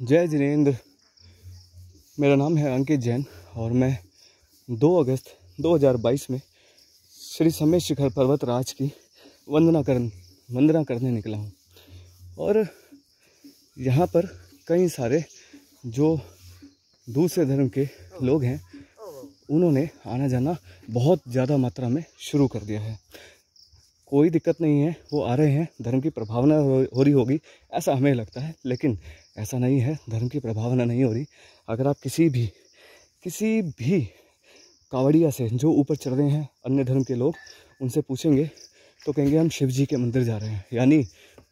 जय जिनेंद्र। मेरा नाम है अंकित जैन और मैं 2 अगस्त 2022 में श्री समेत शिखर पर्वत राज की वंदना करने निकला हूँ। और यहाँ पर कई सारे जो दूसरे धर्म के लोग हैं उन्होंने आना जाना बहुत ज़्यादा मात्रा में शुरू कर दिया है। कोई दिक्कत नहीं है, वो आ रहे हैं, धर्म की प्रभावना हो रही होगी ऐसा हमें लगता है, लेकिन ऐसा नहीं है, धर्म की प्रभावना नहीं हो रही। अगर आप किसी भी कावड़िया से जो ऊपर चढ़ रहे हैं अन्य धर्म के लोग, उनसे पूछेंगे तो कहेंगे हम शिव जी के मंदिर जा रहे हैं। यानी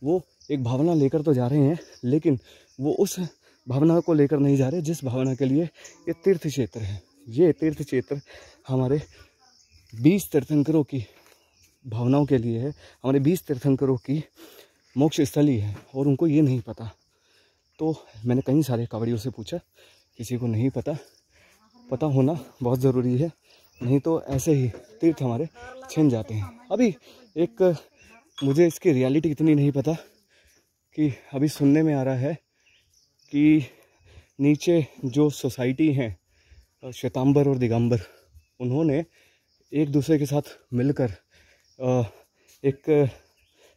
वो एक भावना लेकर तो जा रहे हैं, लेकिन वो उस भावना को लेकर नहीं जा रहे जिस भावना के लिए ये तीर्थ क्षेत्र है। ये तीर्थ क्षेत्र हमारे 20 तीर्थंकरों की भावनाओं के लिए है, हमारे 20 तीर्थंकरों की मोक्ष स्थली है और उनको ये नहीं पता। तो मैंने कई सारे कांवड़ियों से पूछा, किसी को नहीं पता होना बहुत ज़रूरी है, नहीं तो ऐसे ही तीर्थ हमारे छिन जाते हैं। अभी एक मुझे इसकी रियलिटी इतनी नहीं पता कि अभी सुनने में आ रहा है कि नीचे जो सोसाइटी हैं श्वेतांबर और दिगंबर, उन्होंने एक दूसरे के साथ मिलकर एक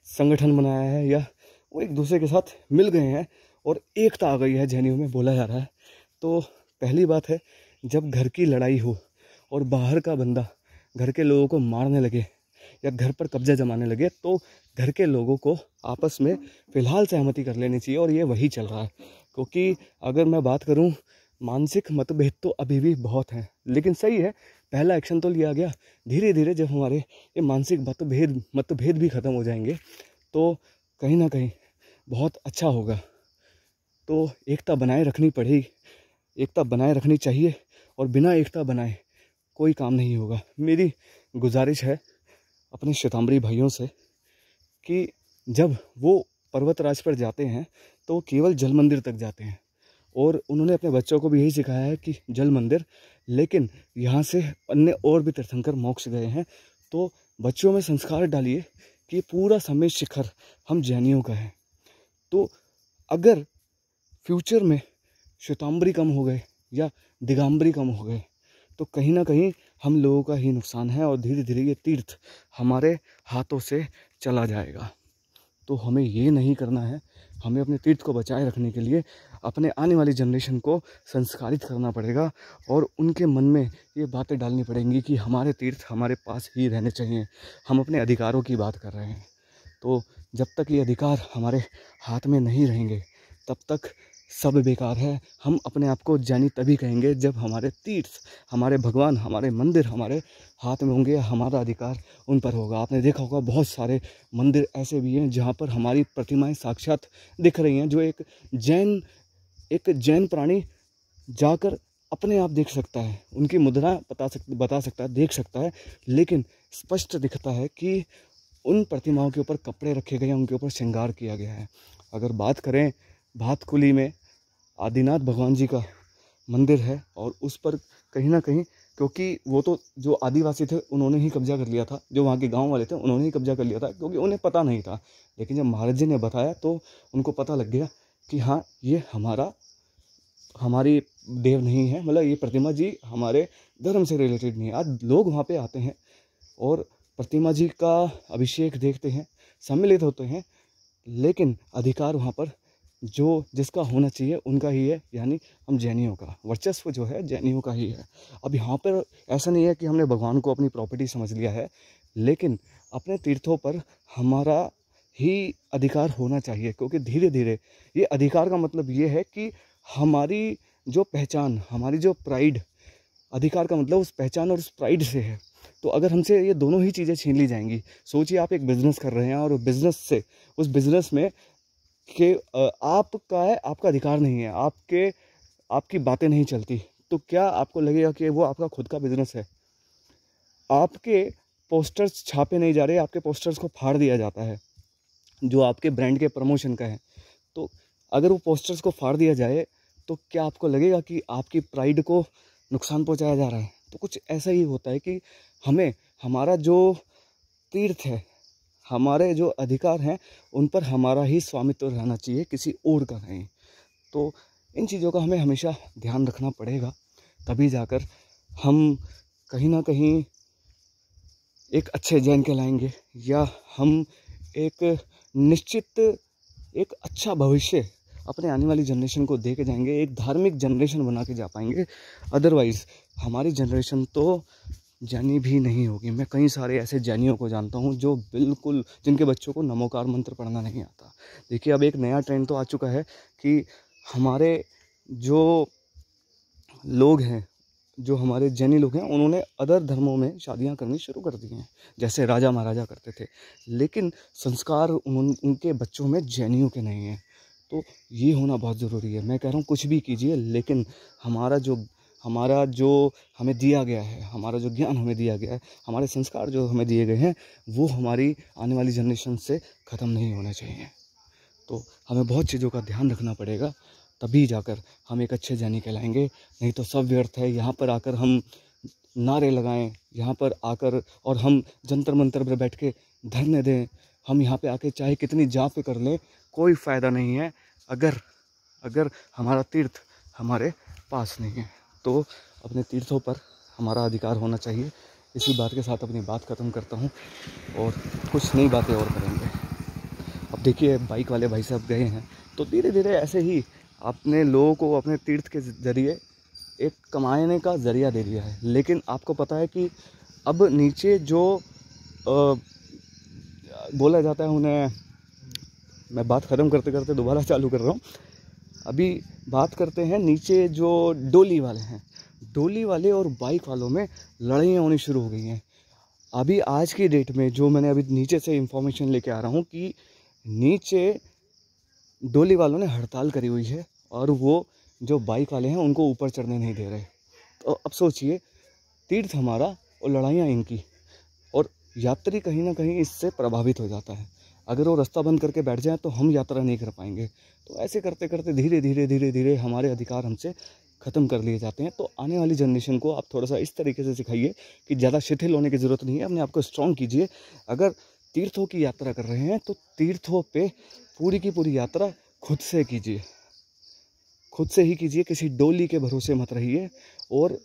संगठन बनाया है, या वो एक दूसरे के साथ मिल गए हैं और एकता आ गई है, जैनियों में बोला जा रहा है। तो पहली बात है, जब घर की लड़ाई हो और बाहर का बंदा घर के लोगों को मारने लगे या घर पर कब्जा जमाने लगे, तो घर के लोगों को आपस में फ़िलहाल सहमति कर लेनी चाहिए, और ये वही चल रहा है। क्योंकि अगर मैं बात करूं, मानसिक मतभेद तो अभी भी बहुत हैं, लेकिन सही है, पहला एक्शन तो लिया गया। धीरे धीरे जब हमारे ये मानसिक मतभेद भी ख़त्म हो जाएंगे तो कहीं ना कहीं बहुत अच्छा होगा। तो एकता बनाए रखनी पड़ेगी, एकता बनाए रखनी चाहिए, और बिना एकता बनाए कोई काम नहीं होगा। मेरी गुजारिश है अपने श्वेतांबरी भाइयों से कि जब वो पर्वतराज पर जाते हैं तो केवल जल मंदिर तक जाते हैं, और उन्होंने अपने बच्चों को भी यही सिखाया है कि जल मंदिर, लेकिन यहाँ से अन्य और भी तीर्थंकर मोक्ष गए हैं। तो बच्चों में संस्कार डालिए कि पूरा समेत शिखर हम जैनियों का है। तो अगर फ्यूचर में श्वेतांबरी कम हो गए या दिगंबरी कम हो गए तो कहीं ना कहीं हम लोगों का ही नुकसान है, और धीरे धीरे ये तीर्थ हमारे हाथों से चला जाएगा। तो हमें ये नहीं करना है। हमें अपने तीर्थ को बचाए रखने के लिए अपने आने वाली जनरेशन को संस्कारित करना पड़ेगा, और उनके मन में ये बातें डालनी पड़ेंगी कि हमारे तीर्थ हमारे पास ही रहने चाहिए। हम अपने अधिकारों की बात कर रहे हैं, तो जब तक ये अधिकार हमारे हाथ में नहीं रहेंगे तब तक सब बेकार है। हम अपने आप को ज्ञानी तभी कहेंगे जब हमारे तीर्थ, हमारे भगवान, हमारे मंदिर हमारे हाथ में होंगे, हमारा अधिकार उन पर होगा। आपने देखा होगा बहुत सारे मंदिर ऐसे भी हैं जहाँ पर हमारी प्रतिमाएं साक्षात दिख रही हैं, जो एक जैन प्राणी जाकर अपने आप देख सकता है, उनकी मुद्रा बता सकता है, देख सकता है, लेकिन स्पष्ट दिखता है कि उन प्रतिमाओं के ऊपर कपड़े रखे गए हैं, उनके ऊपर श्रृंगार किया गया है। अगर बात करें, भातकुली में आदिनाथ भगवान जी का मंदिर है, और उस पर कहीं ना कहीं, क्योंकि वो तो जो आदिवासी थे उन्होंने ही कब्जा कर लिया था, जो वहाँ के गांव वाले थे उन्होंने ही कब्जा कर लिया था, क्योंकि उन्हें पता नहीं था। लेकिन जब महाराज जी ने बताया तो उनको पता लग गया कि हाँ, ये हमारी देव नहीं है, मतलब ये प्रतिमा जी हमारे धर्म से रिलेटेड नहीं है। आज लोग वहाँ पे आते हैं और प्रतिमा जी का अभिषेक देखते हैं, सम्मिलित होते हैं, लेकिन अधिकार वहाँ पर जो जिसका होना चाहिए उनका ही है, यानी हम जैनियों का वर्चस्व जो है जैनियों का ही है। अब यहाँ पर ऐसा नहीं है कि हमने भगवान को अपनी प्रॉपर्टी समझ लिया है, लेकिन अपने तीर्थों पर हमारा ही अधिकार होना चाहिए, क्योंकि धीरे धीरे ये अधिकार का मतलब ये है कि हमारी जो पहचान, हमारी जो प्राइड, अधिकार का मतलब उस पहचान और उस प्राइड से है। तो अगर हमसे ये दोनों ही चीज़ें छीन ली जाएंगी, सोचिए आप एक बिज़नेस कर रहे हैं और बिज़नेस से, उस बिज़नेस में कि आपका है, आपका अधिकार नहीं है, आपकी बातें नहीं चलती, तो क्या आपको लगेगा कि वो आपका खुद का बिज़नेस है? आपके पोस्टर्स छापे नहीं जा रहे, आपके पोस्टर्स को फाड़ दिया जाता है जो आपके ब्रांड के प्रमोशन का है। तो अगर वो पोस्टर्स को फाड़ दिया जाए तो क्या आपको लगेगा कि आपकी प्राइड को नुकसान पहुंचाया जा रहा है? तो कुछ ऐसा ही होता है कि हमें हमारा जो तीर्थ है, हमारे जो अधिकार हैं, उन पर हमारा ही स्वामित्व रहना चाहिए, किसी और का नहीं। तो इन चीज़ों का हमें हमेशा ध्यान रखना पड़ेगा, तभी जाकर हम कहीं ना कहीं एक अच्छे जैन कहलाएंगे, या हम एक निश्चित एक अच्छा भविष्य अपने आने वाली जनरेशन को दे के जाएंगे, एक धार्मिक जनरेशन बना के जा पाएंगे। अदरवाइज़ हमारी जनरेशन तो जैनी भी नहीं होगी। मैं कई सारे ऐसे जैनियों को जानता हूँ जो बिल्कुल, जिनके बच्चों को नमोकार मंत्र पढ़ना नहीं आता। देखिए, अब एक नया ट्रेंड तो आ चुका है कि हमारे जो लोग हैं, जो हमारे जैनी लोग हैं, उन्होंने अदर धर्मों में शादियां करनी शुरू कर दी हैं, जैसे राजा महाराजा करते थे, लेकिन संस्कार उनके बच्चों में जैनियों के नहीं हैं। तो ये होना बहुत ज़रूरी है। मैं कह रहा हूँ कुछ भी कीजिए, लेकिन हमारा जो हमें दिया गया है, हमारा जो ज्ञान हमें दिया गया है, हमारे संस्कार जो हमें दिए गए हैं, वो हमारी आने वाली जनरेशन से ख़त्म नहीं होने चाहिए। तो हमें बहुत चीज़ों का ध्यान रखना पड़ेगा, तभी जाकर हम एक अच्छे जैनी कहलाएंगे। नहीं तो सब व्यर्थ है। यहाँ पर आकर हम नारे लगाएं, यहाँ पर आकर और हम जंतर मंतर पर बैठ के धरने दें, हम यहाँ पे आके चाहे कितनी जाप कर लें, कोई फ़ायदा नहीं है अगर हमारा तीर्थ हमारे पास नहीं है। तो अपने तीर्थों पर हमारा अधिकार होना चाहिए। इसी बात के साथ अपनी बात ख़त्म करता हूँ और कुछ नई बातें और करेंगे। अब देखिए, बाइक वाले भाई साहब गए हैं, तो धीरे धीरे ऐसे ही अपने लोगों को अपने तीर्थ के ज़रिए एक कमाने का ज़रिया दे दिया है। लेकिन आपको पता है कि अब नीचे जो बोला जाता है, उन्हें मैं बात ख़त्म करते करते दोबारा चालू कर रहा हूँ। अभी बात करते हैं नीचे जो डोली वाले हैं, डोली वाले और बाइक वालों में लड़ाइयाँ होनी शुरू हो गई हैं। अभी आज की डेट में जो मैंने अभी नीचे से इंफॉर्मेशन लेके आ रहा हूँ कि नीचे डोली वालों ने हड़ताल करी हुई है और वो जो बाइक वाले हैं उनको ऊपर चढ़ने नहीं दे रहे। तो अब सोचिए, तीर्थ हमारा और लड़ाइयाँ इनकी, और यात्री कहीं ना कहीं इससे प्रभावित हो जाता है। अगर वो रास्ता बंद करके बैठ जाए तो हम यात्रा नहीं कर पाएंगे। तो ऐसे करते करते धीरे धीरे हमारे अधिकार हमसे ख़त्म कर लिए जाते हैं। तो आने वाली जनरेशन को आप थोड़ा सा इस तरीके से सिखाइए कि ज़्यादा शिथिल होने की ज़रूरत नहीं है, अपने आप को स्ट्रॉन्ग कीजिए। अगर तीर्थों की यात्रा कर रहे हैं तो तीर्थों पे पूरी की पूरी यात्रा खुद से कीजिए, खुद से ही कीजिए। किसी डोली के भरोसे मत रहिए और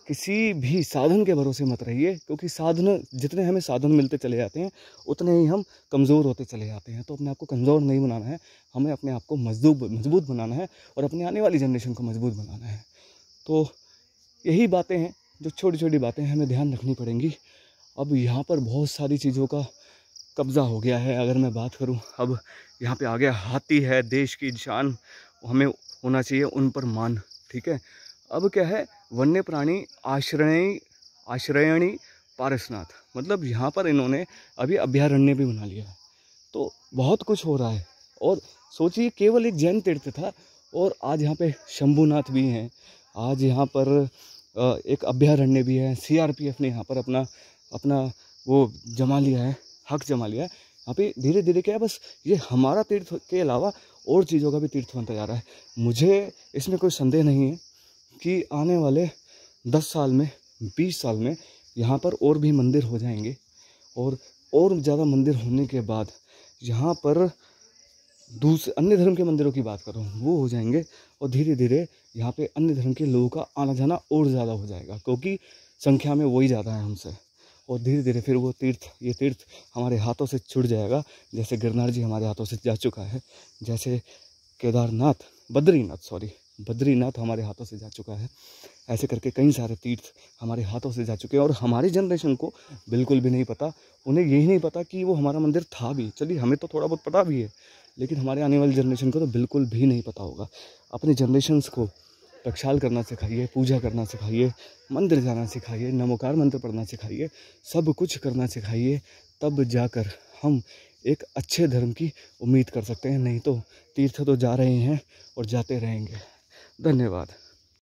किसी भी साधन के भरोसे मत रहिए, क्योंकि साधन, जितने हमें साधन मिलते चले जाते हैं उतने ही हम कमज़ोर होते चले जाते हैं। तो अपने आप को कमज़ोर नहीं बनाना है, हमें अपने आप को मजबूत बनाना है और अपने आने वाली जनरेशन को मजबूत बनाना है। तो यही बातें हैं, जो छोटी छोटी बातें हमें ध्यान रखनी पड़ेंगी। अब यहाँ पर बहुत सारी चीज़ों का कब्ज़ा हो गया है। अगर मैं बात करूँ, अब यहाँ पे आ गया हाथी है, देश की जान, हमें होना चाहिए उन पर मान, ठीक है। अब क्या है, वन्य प्राणी आश्रयणी पारसनाथ, मतलब यहाँ पर इन्होंने अभी अभयारण्य भी बना लिया है। तो बहुत कुछ हो रहा है। और सोचिए, केवल एक जैन तीर्थ था और आज यहाँ पे शंभुनाथ भी हैं, आज यहाँ पर एक अभयारण्य भी है। CRPF ने यहाँ पर अपना वो जमा लिया है, हक जमा लिया है। यहाँ पे धीरे धीरे क्या है, बस ये हमारा तीर्थ के अलावा और चीज़ों का भी तीर्थ बनता जा रहा है। मुझे इसमें कोई संदेह नहीं है कि आने वाले 10 साल में, 20 साल में यहाँ पर और भी मंदिर हो जाएंगे, और ज़्यादा मंदिर होने के बाद यहाँ पर अन्य धर्म के मंदिरों की बात कर रहा हूँ, वो हो जाएंगे। और धीरे धीरे यहाँ पे अन्य धर्म के लोगों का आना जाना और ज़्यादा हो जाएगा, क्योंकि संख्या में वही ज़्यादा है हमसे। और धीरे धीरे फिर वो ये तीर्थ हमारे हाथों से छूट जाएगा। जैसे गिरनार जी हमारे हाथों से जा चुका है, जैसे बद्रीनाथ हमारे हाथों से जा चुका है। ऐसे करके कई सारे तीर्थ हमारे हाथों से जा चुके हैं और हमारी जनरेशन को बिल्कुल भी नहीं पता। उन्हें यही नहीं पता कि वो हमारा मंदिर था भी। चलिए, हमें तो थोड़ा बहुत पता भी है, लेकिन हमारे आने वाली जनरेशन को तो बिल्कुल भी नहीं पता होगा। अपने जनरेशन्स को प्रक्षाल करना सिखाइए, पूजा करना सिखाइए, मंदिर जाना सिखाइए, नमोकार मंत्र पढ़ना सिखाइए, सब कुछ करना सिखाइए। तब जाकर हम एक अच्छे धर्म की उम्मीद कर सकते हैं। नहीं तो तीर्थ तो जा रहे हैं और जाते रहेंगे। धन्यवाद।